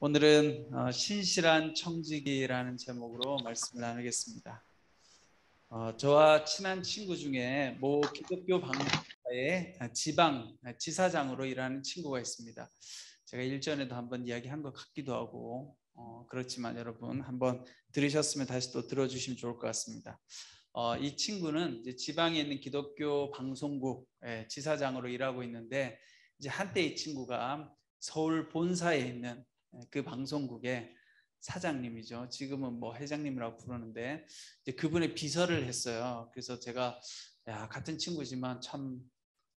오늘은 신실한 청지기라는 제목으로 말씀을 나누겠습니다. 저와 친한 친구 중에 모 기독교 방송사의 지사장으로 일하는 친구가 있습니다. 제가 일전에도 한번 이야기한 것 같기도 하고 그렇지만 여러분 한번 들으셨으면 다시 또 들어주시면 좋을 것 같습니다. 이 친구는 이제 지방에 있는 기독교 방송국 지사장으로 일하고 있는데, 이제 한때 이 친구가 서울 본사에 있는 그 방송국의 사장님이죠. 지금은 뭐 회장님이라고 부르는데, 이제 그분의 비서를 했어요. 그래서 제가 같은 친구지만 참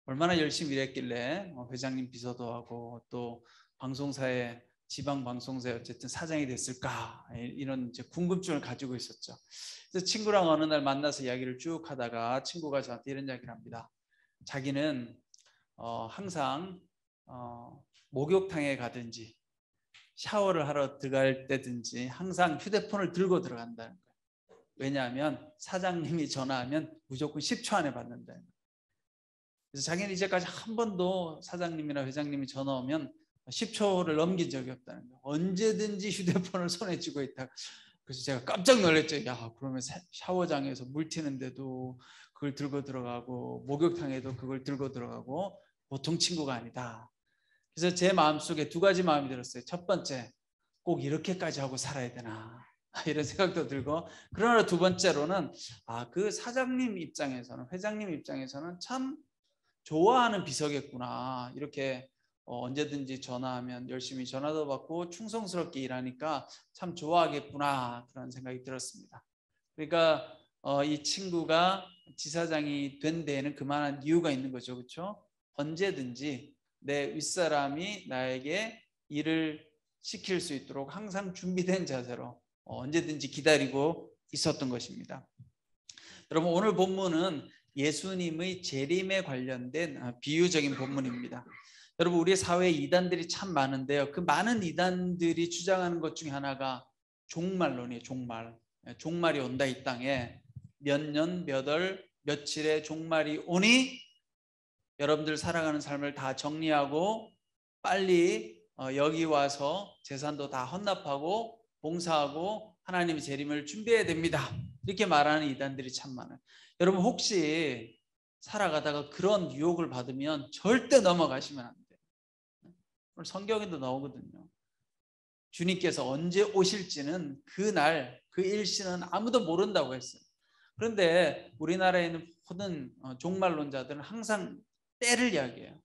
얼마나 열심히 일했길래 회장님 비서도 하고 또 방송사에 지방 방송사에 어쨌든 사장이 됐을까, 이런 이제 궁금증을 가지고 있었죠. 그래서 친구랑 어느 날 만나서 이야기를 쭉 하다가 친구가 저한테 이런 이야기를 합니다. 자기는 항상 목욕탕에 가든지 샤워를 하러 들어갈 때든지 항상 휴대폰을 들고 들어간다는 거예요. 왜냐하면 사장님이 전화하면 무조건 10초 안에 받는다는 거예요. 그래서 자기는 이제까지 한 번도 사장님이나 회장님이 전화 오면 10초를 넘긴 적이 없다는 거예요. 언제든지 휴대폰을 손에 쥐고 있다. 그래서 제가 깜짝 놀랐죠. 야, 그러면 샤워장에서 물 튀는데도 그걸 들고 들어가고 목욕탕에도 그걸 들고 들어가고 보통 친구가 아니다. 그래서 제 마음속에 두 가지 마음이 들었어요. 첫 번째, 꼭 이렇게까지 하고 살아야 되나, 이런 생각도 들고, 그러나 두 번째로는 그 사장님 입장에서는, 회장님 입장에서는 참 좋아하는 비서겠구나. 이렇게 언제든지 전화하면 열심히 전화도 받고 충성스럽게 일하니까 참 좋아하겠구나, 그런 생각이 들었습니다. 그러니까 이 친구가 지사장이 된 데에는 그만한 이유가 있는 거죠. 그렇죠? 언제든지 내 윗사람이 나에게 일을 시킬 수 있도록 항상 준비된 자세로 언제든지 기다리고 있었던 것입니다. 여러분, 오늘 본문은 예수님의 재림에 관련된 비유적인 본문입니다. 여러분, 우리 사회에 이단들이 참 많은데요, 그 많은 이단들이 주장하는 것 중에 하나가 종말론이에요. 종말이 온다. 이 땅에 몇 년, 몇 월, 며칠에 종말이 오니 여러분들 살아가는 삶을 다 정리하고 빨리 여기 와서 재산도 다 헌납하고 봉사하고 하나님의 재림을 준비해야 됩니다. 이렇게 말하는 이단들이 참 많아요. 여러분, 혹시 살아가다가 그런 유혹을 받으면 절대 넘어가시면 안 돼요. 오늘 성경에도 나오거든요. 주님께서 언제 오실지는 그날 그 일시는 아무도 모른다고 했어요. 그런데 우리나라에 있는 모든 종말론자들은 항상 때를 이야기해요.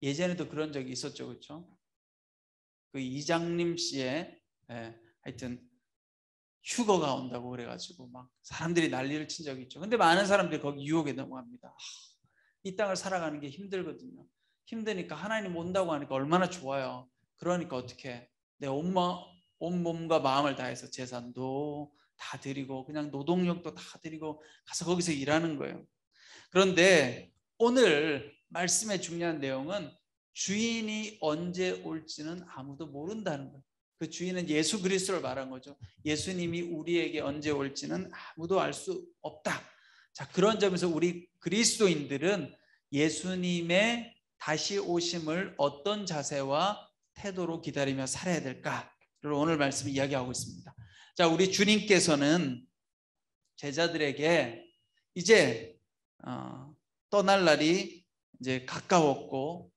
예전에도 그런 적이 있었죠. 그렇죠? 그 이장림 씨의 하여튼 휴거가 온다고 그래가지고 막 사람들이 난리를 친 적이 있죠. 근데 많은 사람들이 거기 유혹에 넘어갑니다. 이 땅을 살아가는 게 힘들거든요. 힘드니까 하나님 온다고 하니까 얼마나 좋아요. 그러니까 어떻게 내 온 몸과 마음을 다해서 재산도 다 드리고 그냥 노동력도 다 드리고 가서 거기서 일하는 거예요. 그런데 오늘 말씀의 중요한 내용은 주인이 언제 올지는 아무도 모른다는 거예요. 그 주인은 예수 그리스도를 말한 거죠. 예수님이 우리에게 언제 올지는 아무도 알 수 없다. 자, 그런 점에서 우리 그리스도인들은 예수님의 다시 오심을 어떤 자세와 태도로 기다리며 살아야 될까를 오늘 말씀 이야기하고 있습니다. 자, 우리 주님께서는 제자들에게 이제 떠날 날이 이제 가까웠고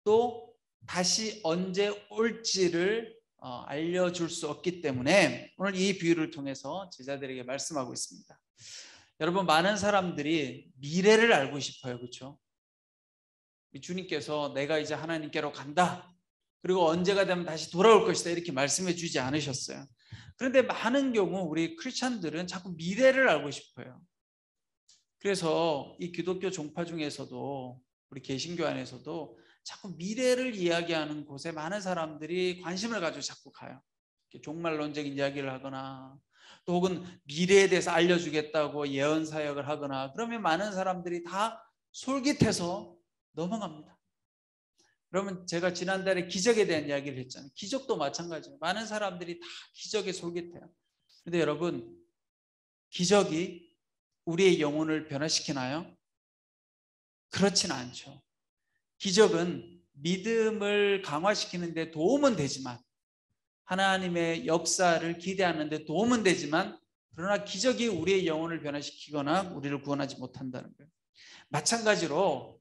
또 다시 언제 올지를 알려줄 수 없기 때문에 오늘 이 비유를 통해서 제자들에게 말씀하고 있습니다. 여러분, 많은 사람들이 미래를 알고 싶어요. 그렇죠? 주님께서 내가 이제 하나님께로 간다, 그리고 언제가 되면 다시 돌아올 것이다, 이렇게 말씀해 주지 않으셨어요. 그런데 많은 경우 우리 크리스찬들은 자꾸 미래를 알고 싶어요. 그래서 이 기독교 종파 중에서도 우리 개신교 안에서도 자꾸 미래를 이야기하는 곳에 많은 사람들이 관심을 가지고 자꾸 가요. 종말론적인 이야기를 하거나 또 혹은 미래에 대해서 알려주겠다고 예언 사역을 하거나 그러면 많은 사람들이 다 솔깃해서 넘어갑니다. 그러면 제가 지난달에 기적에 대한 이야기를 했잖아요. 기적도 마찬가지예요. 많은 사람들이 다 기적에 솔깃해요. 그런데 여러분, 기적이 우리의 영혼을 변화시키나요? 그렇지는 않죠. 기적은 믿음을 강화시키는 데 도움은 되지만 하나님의 역사를 기대하는 데 도움은 되지만 그러나 기적이 우리의 영혼을 변화시키거나 우리를 구원하지 못한다는 거예요. 마찬가지로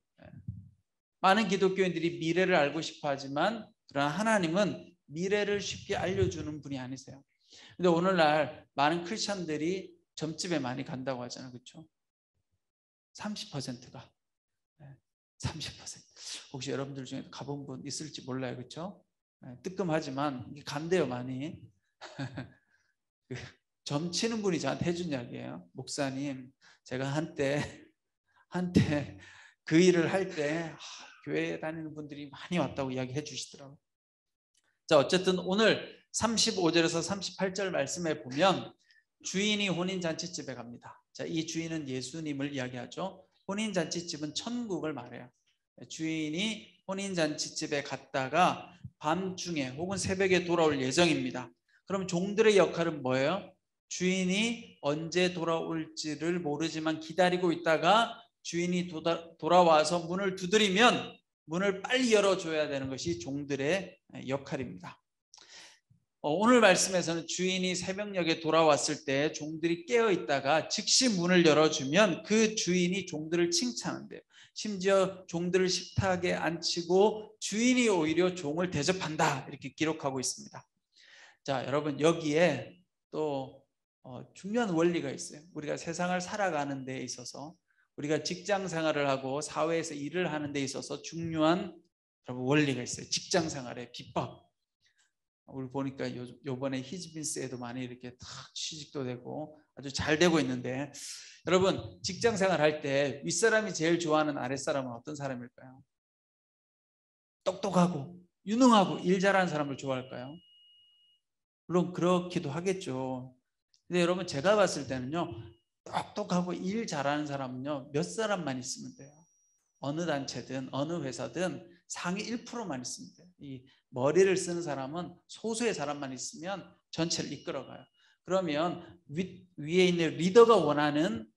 많은 기독교인들이 미래를 알고 싶어 하지만 그러나 하나님은 미래를 쉽게 알려주는 분이 아니세요. 근데 오늘날 많은 크리스천들이 점집에 많이 간다고 하잖아요. 그렇죠? 30%가 30%. 혹시 여러분들 중에 가본 분 있을지 몰라요. 그렇죠? 뜨끔하지만 간대요 많이. 점 치는 분이 저한테 해준 이야기예요. 목사님, 제가 한때 그 일을 할 때 교회에 다니는 분들이 많이 왔다고 이야기해 주시더라고요. 자, 어쨌든 오늘 35절에서 38절 말씀에 보면 주인이 혼인잔치집에 갑니다. 자, 이 주인은 예수님을 이야기하죠. 혼인잔치집은 천국을 말해요. 주인이 혼인잔치집에 갔다가 밤중에 혹은 새벽에 돌아올 예정입니다. 그럼 종들의 역할은 뭐예요? 주인이 언제 돌아올지를 모르지만 기다리고 있다가 주인이 돌아와서 문을 두드리면 문을 빨리 열어줘야 되는 것이 종들의 역할입니다. 오늘 말씀에서는 주인이 새벽녘에 돌아왔을 때 종들이 깨어있다가 즉시 문을 열어주면 그 주인이 종들을 칭찬한대요. 심지어 종들을 식탁에 앉히고 주인이 오히려 종을 대접한다 이렇게 기록하고 있습니다. 자, 여러분 여기에 또 중요한 원리가 있어요. 우리가 세상을 살아가는 데 있어서 우리가 직장 생활을 하고 사회에서 일을 하는 데 있어서 중요한 원리가 있어요. 직장 생활의 비법. 우리 보니까 요번에 히즈빈스에도 많이 이렇게 탁 취직도 되고 아주 잘 되고 있는데, 여러분 직장 생활 할 때 윗사람이 제일 좋아하는 아랫사람은 어떤 사람일까요? 똑똑하고 유능하고 일 잘하는 사람을 좋아할까요? 물론 그렇기도 하겠죠. 근데 여러분 제가 봤을 때는요, 똑똑하고 일 잘하는 사람은요 몇 사람만 있으면 돼요. 어느 단체든 어느 회사든 상위 1%만 있으면 돼요. 이 머리를 쓰는 사람은 소수의 사람만 있으면 전체를 이끌어가요. 그러면 위에 있는 리더가 원하는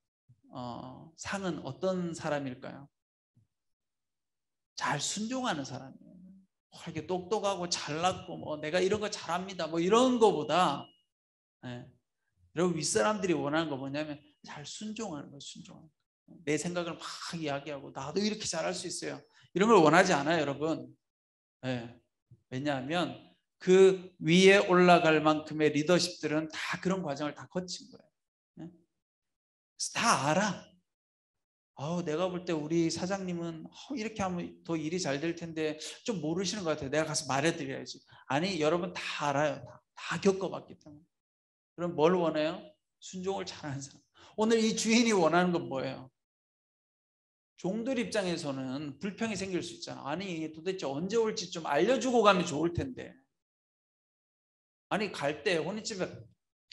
상은 어떤 사람일까요? 잘 순종하는 사람이에요. 이렇게 똑똑하고 잘났고 내가 이런 거 잘합니다 이런 거보다 여러분 윗사람들이 원하는 거 뭐냐면 잘 순종하는 거예요. 순종하는 거. 내 생각을 막 이야기하고 나도 이렇게 잘할 수 있어요 이런 걸 원하지 않아요, 여러분. 왜냐하면 그 위에 올라갈 만큼의 리더십들은 다 그런 과정을 다 거친 거예요. 다 알아. 내가 볼 때 우리 사장님은 이렇게 하면 더 일이 잘 될 텐데 좀 모르시는 것 같아요. 내가 가서 말해드려야지. 아니, 여러분 다 알아요. 다 겪어봤기 때문에. 그럼 뭘 원해요? 순종을 잘하는 사람. 오늘 이 주인이 원하는 건 뭐예요? 종들 입장에서는 불평이 생길 수 있잖아. 아니 도대체 언제 올지 좀 알려주고 가면 좋을 텐데. 아니 갈 때 혼인집에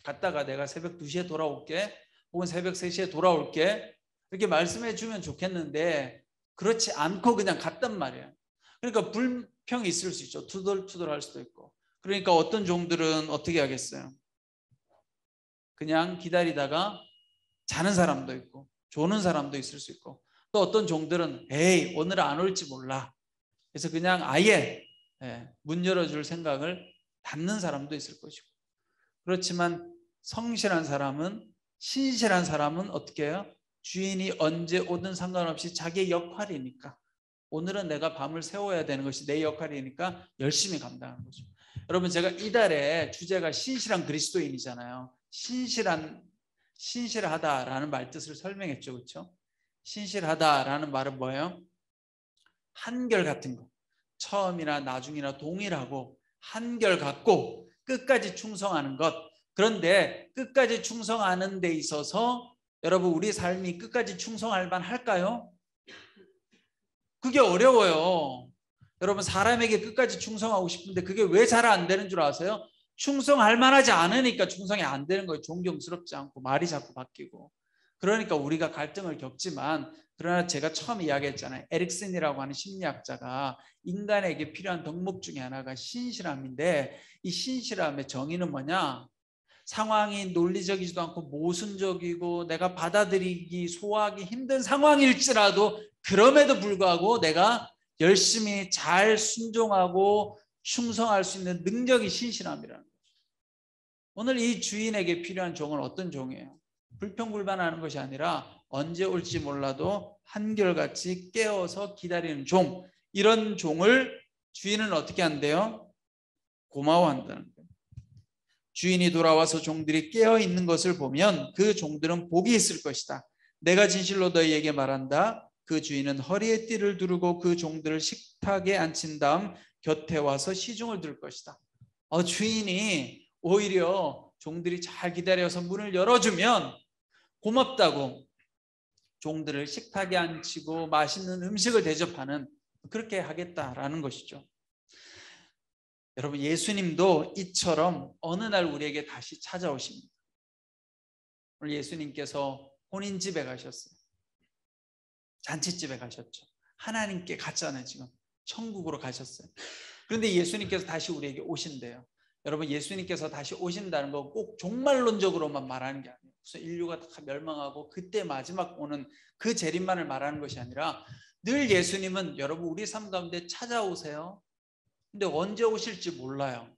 갔다가 내가 새벽 2시에 돌아올게 혹은 새벽 3시에 돌아올게 이렇게 말씀해 주면 좋겠는데 그렇지 않고 그냥 갔단 말이에요. 그러니까 불평이 있을 수 있죠. 투덜투덜할 수도 있고. 그러니까 어떤 종들은 어떻게 하겠어요? 그냥 기다리다가 자는 사람도 있고 조는 사람도 있을 수 있고, 또 어떤 종들은 에이 오늘 안 올지 몰라 그래서 그냥 아예 문 열어줄 생각을 닫는 사람도 있을 것이고, 그렇지만 성실한 사람은 신실한 사람은 어떻게 해요? 주인이 언제 오든 상관없이 자기의 역할이니까, 오늘은 내가 밤을 새워야 되는 것이 내 역할이니까 열심히 감당하는 거죠. 여러분 제가 이달의 주제가 신실한 그리스도인이잖아요. 신실하다라는 말 뜻을 설명했죠. 그렇죠? 신실하다라는 말은 뭐예요? 한결같은 거. 처음이나 나중이나 동일하고 한결같고 끝까지 충성하는 것. 그런데 끝까지 충성하는 데 있어서 여러분 우리 삶이 끝까지 충성할 만할까요? 그게 어려워요. 여러분 사람에게 끝까지 충성하고 싶은데 그게 왜 잘 안 되는 줄 아세요? 충성할 만하지 않으니까 충성이 안 되는 거예요. 존경스럽지 않고 말이 자꾸 바뀌고. 그러니까 우리가 갈등을 겪지만, 그러나 제가 처음 이야기했잖아요. 에릭슨이라고 하는 심리학자가 인간에게 필요한 덕목 중에 하나가 신실함인데, 이 신실함의 정의는 뭐냐? 상황이 논리적이지도 않고 모순적이고 내가 받아들이기 소화하기 힘든 상황일지라도 그럼에도 불구하고 내가 열심히 잘 순종하고 충성할 수 있는 능력이 신실함이라는 거죠. 오늘 이 주인에게 필요한 종은 어떤 종이에요? 불평불만하는 것이 아니라 언제 올지 몰라도 한결같이 깨어서 기다리는 종. 이런 종을 주인은 어떻게 한대요? 고마워한다는 거예요. 주인이 돌아와서 종들이 깨어 있는 것을 보면 그 종들은 복이 있을 것이다. 내가 진실로 너희에게 말한다. 그 주인은 허리에 띠를 두르고 그 종들을 식탁에 앉힌 다음 곁에 와서 시중을 들 것이다. 주인이 오히려 종들이 잘 기다려서 문을 열어주면 고맙다고 종들을 식탁에 앉히고 맛있는 음식을 대접하는, 그렇게 하겠다라는 것이죠. 여러분, 예수님도 이처럼 어느 날 우리에게 다시 찾아오십니다. 오늘 예수님께서 혼인집에 가셨어요. 잔치집에 가셨죠. 하나님께 갔잖아요. 지금 천국으로 가셨어요. 그런데 예수님께서 다시 우리에게 오신대요. 여러분, 예수님께서 다시 오신다는 거 꼭 종말론적으로만 말하는 게 아니에요. 그래서 인류가 다 멸망하고 그때 마지막 오는 그 재림만을 말하는 것이 아니라 늘 예수님은 여러분 우리 삶 가운데 찾아오세요. 근데 언제 오실지 몰라요.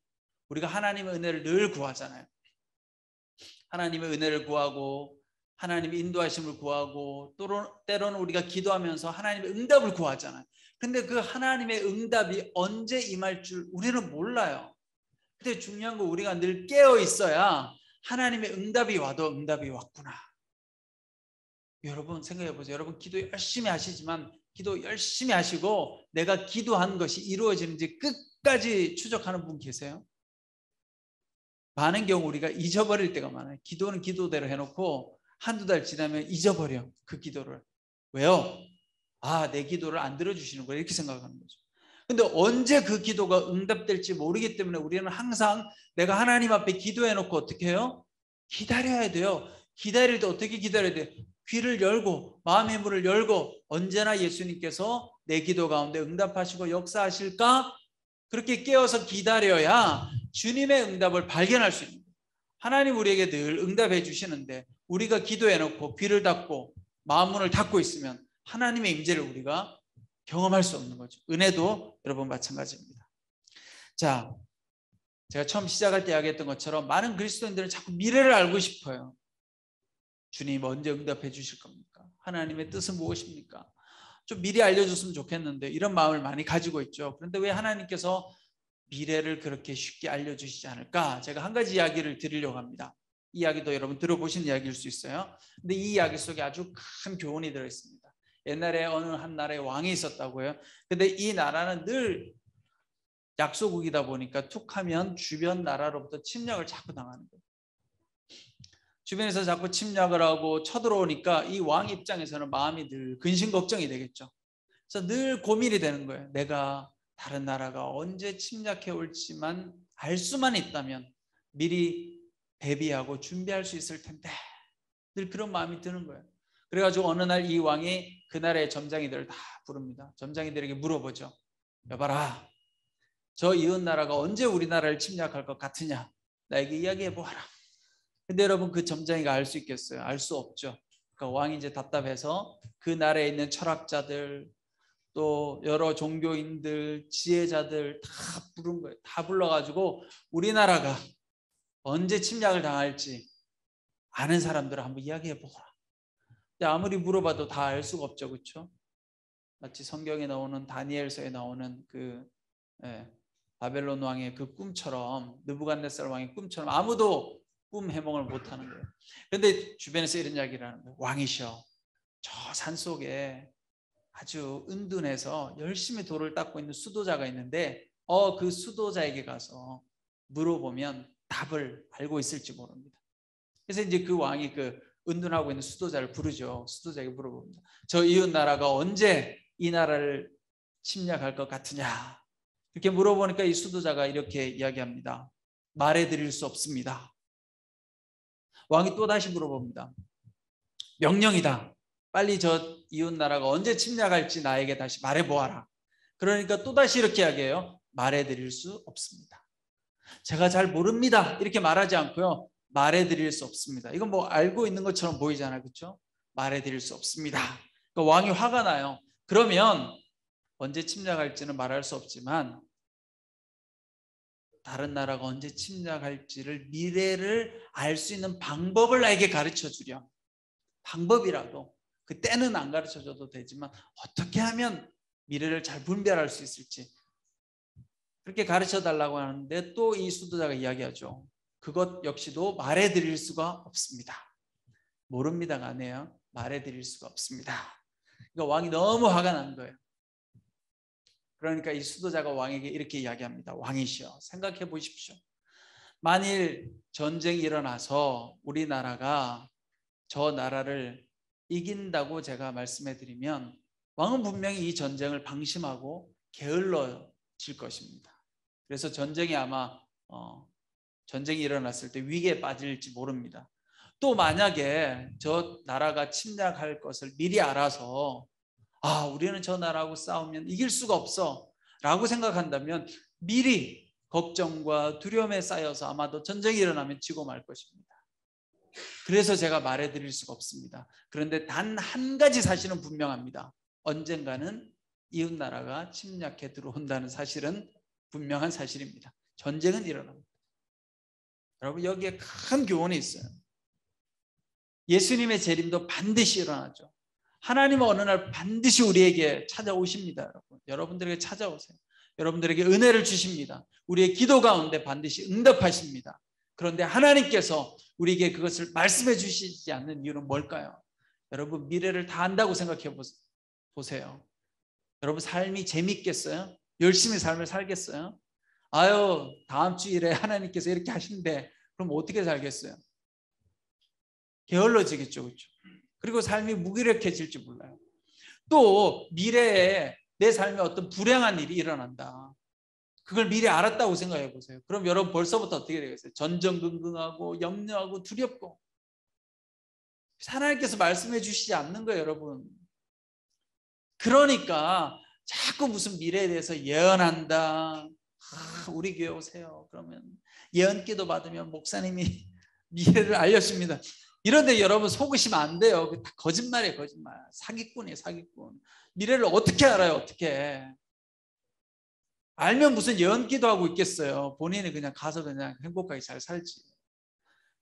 우리가 하나님의 은혜를 늘 구하잖아요. 하나님의 은혜를 구하고 하나님의 인도하심을 구하고 때로는 우리가 기도하면서 하나님의 응답을 구하잖아요. 근데 그 하나님의 응답이 언제 임할 줄 우리는 몰라요. 근데 중요한 건 우리가 늘 깨어 있어야 하나님의 응답이 와도 응답이 왔구나. 여러분 생각해 보세요. 여러분 기도 열심히 하시지만 기도 열심히 하시고 내가 기도한 것이 이루어지는지 끝까지 추적하는 분 계세요? 많은 경우 우리가 잊어버릴 때가 많아요. 기도는 기도대로 해놓고 한두 달 지나면 잊어버려, 그 기도를. 왜요? 내 기도를 안 들어주시는 거야, 이렇게 생각하는 거죠. 근데 언제 그 기도가 응답될지 모르기 때문에 우리는 항상 내가 하나님 앞에 기도해놓고 어떻게 해요? 기다려야 돼요. 기다릴 때 어떻게 기다려야 돼요? 귀를 열고 마음의 문을 열고 언제나 예수님께서 내 기도 가운데 응답하시고 역사하실까? 그렇게 깨어서 기다려야 주님의 응답을 발견할 수 있는 거예요. 하나님 우리에게 늘 응답해 주시는데 우리가 기도해놓고 귀를 닫고 마음 문을 닫고 있으면 하나님의 임재를 우리가 경험할 수 없는 거죠. 은혜도 여러분 마찬가지입니다. 자, 제가 처음 시작할 때 이야기했던 것처럼 많은 그리스도인들은 자꾸 미래를 알고 싶어요. 주님 언제 응답해 주실 겁니까? 하나님의 뜻은 무엇입니까? 좀 미리 알려줬으면 좋겠는데 이런 마음을 많이 가지고 있죠. 그런데 왜 하나님께서 미래를 그렇게 쉽게 알려주시지 않을까? 제가 한 가지 이야기를 드리려고 합니다. 이 이야기도 여러분 들어보신 이야기일 수 있어요. 근데 이 이야기 속에 아주 큰 교훈이 들어있습니다. 옛날에 어느 한 나라에 왕이 있었다고요. 근데 이 나라는 늘 약소국이다 보니까 툭하면 주변 나라로부터 침략을 자꾸 당하는 거예요. 주변에서 자꾸 침략을 하고 쳐들어오니까 이 왕 입장에서는 마음이 늘 근심 걱정이 되겠죠. 그래서 늘 고민이 되는 거예요. 내가 다른 나라가 언제 침략해 올지만 알 수만 있다면 미리 대비하고 준비할 수 있을 텐데 늘 그런 마음이 드는 거예요. 그래가지고 어느 날 이 왕이 그 나라의 점장이들을 다 부릅니다. 점장이들에게 물어보죠. 여봐라, 저 이웃 나라가 언제 우리나라를 침략할 것 같으냐? 나에게 이야기해 보아라. 근데 여러분 그 점장이가 알 수 있겠어요? 알 수 없죠. 그러니까 왕이 이제 답답해서 그 나라에 있는 철학자들 또 여러 종교인들 지혜자들 다 부른 거예요. 다 불러가지고 우리나라가 언제 침략을 당할지 아는 사람들을 한번 이야기해 보거라. 근데 아무리 물어봐도 다 알 수가 없죠, 그렇죠? 마치 성경에 나오는 다니엘서에 나오는 그 바벨론 왕의 그 꿈처럼, 느부갓네살 왕의 꿈처럼 아무도 꿈 해몽을 못하는 거예요. 그런데 주변에서 이런 이야기를 하는 거예요. 왕이셔, 저 산속에 아주 은둔해서 열심히 돌을 닦고 있는 수도자가 있는데 그 수도자에게 가서 물어보면 답을 알고 있을지 모릅니다. 그래서 이제 그 왕이 그 은둔하고 있는 수도자를 부르죠. 수도자에게 물어봅니다. 저 이웃 나라가 언제 이 나라를 침략할 것 같으냐? 이렇게 물어보니까 이 수도자가 이렇게 이야기합니다. 말해드릴 수 없습니다. 왕이 또 다시 물어봅니다. 명령이다. 빨리 저 이웃 나라가 언제 침략할지 나에게 다시 말해보아라. 그러니까 또 다시 이렇게 이야기해요. 말해드릴 수 없습니다. 제가 잘 모릅니다. 이렇게 말하지 않고요. 말해드릴 수 없습니다. 이건 뭐 알고 있는 것처럼 보이잖아요. 그렇죠? 말해드릴 수 없습니다. 그러니까 왕이 화가 나요. 그러면 언제 침략할지는 말할 수 없지만 다른 나라가 언제 침략할지를 미래를 알 수 있는 방법을 나에게 가르쳐 주렴. 방법이라도 그 때는 안 가르쳐 줘도 되지만 어떻게 하면 미래를 잘 분별할 수 있을지 그렇게 가르쳐 달라고 하는데 또 이 수도자가 이야기하죠. 그것 역시도 말해 드릴 수가 없습니다. 모릅니다가 아니에요. 말해 드릴 수가 없습니다. 그러니까 왕이 너무 화가 난 거예요. 그러니까 이 수도자가 왕에게 이렇게 이야기합니다. 왕이시여, 생각해 보십시오. 만일 전쟁이 일어나서 우리나라가 저 나라를 이긴다고 제가 말씀해 드리면 왕은 분명히 이 전쟁을 방심하고 게을러질 것입니다. 그래서 전쟁이 아마 전쟁이 일어났을 때 위기에 빠질지 모릅니다. 또 만약에 저 나라가 침략할 것을 미리 알아서 우리는 저 나라하고 싸우면 이길 수가 없어 라고 생각한다면 미리 걱정과 두려움에 쌓여서 아마도 전쟁이 일어나면 지고 말 것입니다. 그래서 제가 말해드릴 수가 없습니다. 그런데 단 한 가지 사실은 분명합니다. 언젠가는 이웃나라가 침략해 들어온다는 사실은 분명한 사실입니다. 전쟁은 일어납니다. 여러분, 여기에 큰 교훈이 있어요. 예수님의 재림도 반드시 일어나죠. 하나님은 어느 날 반드시 우리에게 찾아오십니다. 여러분들에게 찾아오세요. 여러분들에게 은혜를 주십니다. 우리의 기도 가운데 반드시 응답하십니다. 그런데 하나님께서 우리에게 그것을 말씀해 주시지 않는 이유는 뭘까요? 여러분, 미래를 다 안다고 생각해 보세요. 여러분, 삶이 재밌겠어요? 열심히 삶을 살겠어요? 다음 주일에 하나님께서 이렇게 하신대. 그럼 어떻게 살겠어요? 게을러지겠죠, 그렇죠? 그리고 삶이 무기력해질지 몰라요. 또 미래에 내 삶에 어떤 불행한 일이 일어난다. 그걸 미리 알았다고 생각해 보세요. 그럼 여러분 벌써부터 어떻게 되겠어요? 전전긍긍하고 염려하고 두렵고. 하나님께서 말씀해 주시지 않는 거예요, 여러분. 그러니까 자꾸 무슨 미래에 대해서 예언한다. 우리 교회 오세요. 그러면 예언기도 받으면 목사님이 미래를 알려줍니다. 이런데 여러분 속으시면 안 돼요. 다 거짓말이에요, 거짓말. 사기꾼이에요, 사기꾼. 미래를 어떻게 알아요, 어떻게? 알면 무슨 예언기도 하고 있겠어요. 본인이 그냥 가서 그냥 행복하게 잘 살지.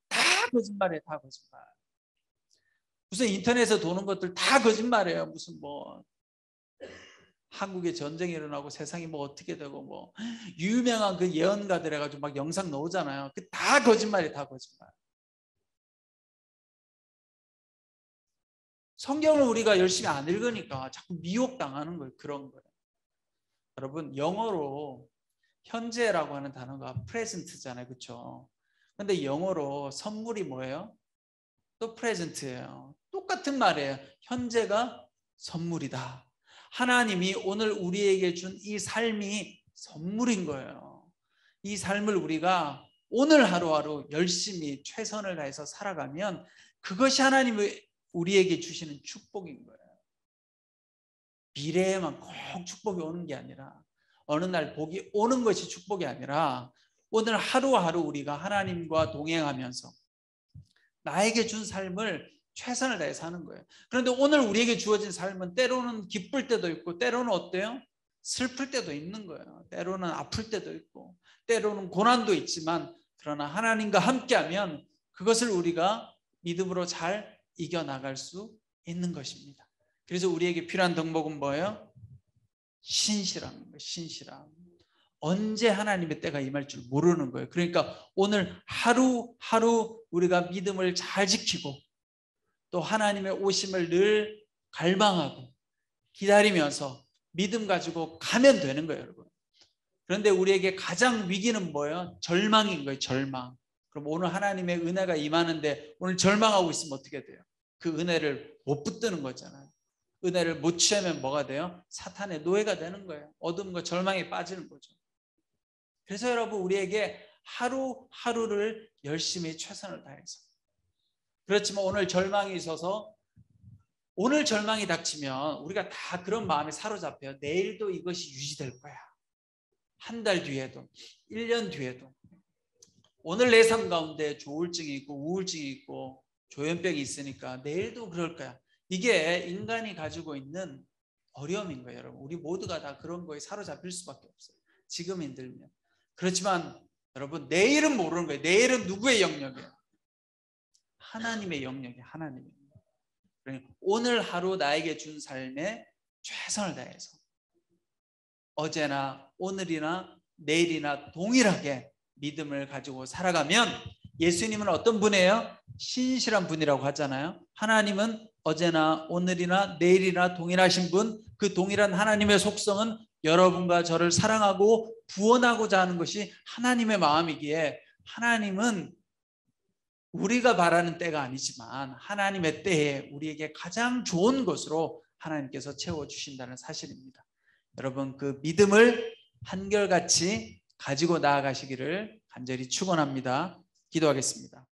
다 거짓말이에요, 다 거짓말. 무슨 인터넷에 도는 것들 다 거짓말이에요. 무슨 한국에 전쟁이 일어나고 세상이 어떻게 되고 유명한 그 예언가들 해가지고 막 영상 나오잖아요. 그 다 거짓말이에요, 다 거짓말. 성경을 우리가 열심히 안 읽으니까 자꾸 미혹당하는 거예요. 그런 거예요. 여러분, 영어로 현재라고 하는 단어가 present잖아요, 그렇죠? 근데 영어로 선물이 뭐예요? 또 present예요. 똑같은 말이에요. 현재가 선물이다. 하나님이 오늘 우리에게 준 이 삶이 선물인 거예요. 이 삶을 우리가 오늘 하루하루 열심히 최선을 다해서 살아가면 그것이 하나님이 우리에게 주시는 축복인 거예요. 미래에만 꼭 축복이 오는 게 아니라 어느 날 복이 오는 것이 축복이 아니라 오늘 하루하루 우리가 하나님과 동행하면서 나에게 준 삶을 최선을 다해 사는 거예요. 그런데 오늘 우리에게 주어진 삶은 때로는 기쁠 때도 있고 때로는 어때요? 슬플 때도 있는 거예요. 때로는 아플 때도 있고 때로는 고난도 있지만 그러나 하나님과 함께하면 그것을 우리가 믿음으로 잘 이겨나갈 수 있는 것입니다. 그래서 우리에게 필요한 덕목은 뭐예요? 신실함인 거예요. 신실함. 언제 하나님의 때가 임할 줄 모르는 거예요. 그러니까 오늘 하루하루 우리가 믿음을 잘 지키고 또 하나님의 오심을 늘 갈망하고 기다리면서 믿음 가지고 가면 되는 거예요, 여러분. 그런데 우리에게 가장 위기는 뭐예요? 절망인 거예요, 절망. 그럼 오늘 하나님의 은혜가 임하는데 오늘 절망하고 있으면 어떻게 돼요? 그 은혜를 못 붙드는 거잖아요. 은혜를 못 취하면 뭐가 돼요? 사탄의 노예가 되는 거예요. 어둠과 절망에 빠지는 거죠. 그래서 여러분, 우리에게 하루하루를 열심히 최선을 다해서, 그렇지만 오늘 절망이 있어서 오늘 절망이 닥치면 우리가 다 그런 마음에 사로잡혀요. 내일도 이것이 유지될 거야. 한 달 뒤에도 1년 뒤에도 오늘 내 삶 가운데 조울증이 있고 우울증이 있고 조현병이 있으니까 내일도 그럴 거야. 이게 인간이 가지고 있는 어려움인 거예요, 여러분. 우리 모두가 다 그런 거에 사로잡힐 수밖에 없어요. 지금 힘들면. 그렇지만 여러분, 내일은 모르는 거예요. 내일은 누구의 영역이에요? 하나님의 영역이에요. 하나님의 영역. 그러니까 오늘 하루 나에게 준 삶에 최선을 다해서 어제나 오늘이나 내일이나 동일하게 믿음을 가지고 살아가면, 예수님은 어떤 분이에요? 신실한 분이라고 하잖아요. 하나님은 어제나 오늘이나 내일이나 동일하신 분, 그 동일한 하나님의 속성은 여러분과 저를 사랑하고 구원하고자 하는 것이 하나님의 마음이기에, 하나님은 우리가 바라는 때가 아니지만 하나님의 때에 우리에게 가장 좋은 것으로 하나님께서 채워주신다는 사실입니다. 여러분, 그 믿음을 한결같이 가지고 나아가시기를 간절히 축원합니다. 기도하겠습니다.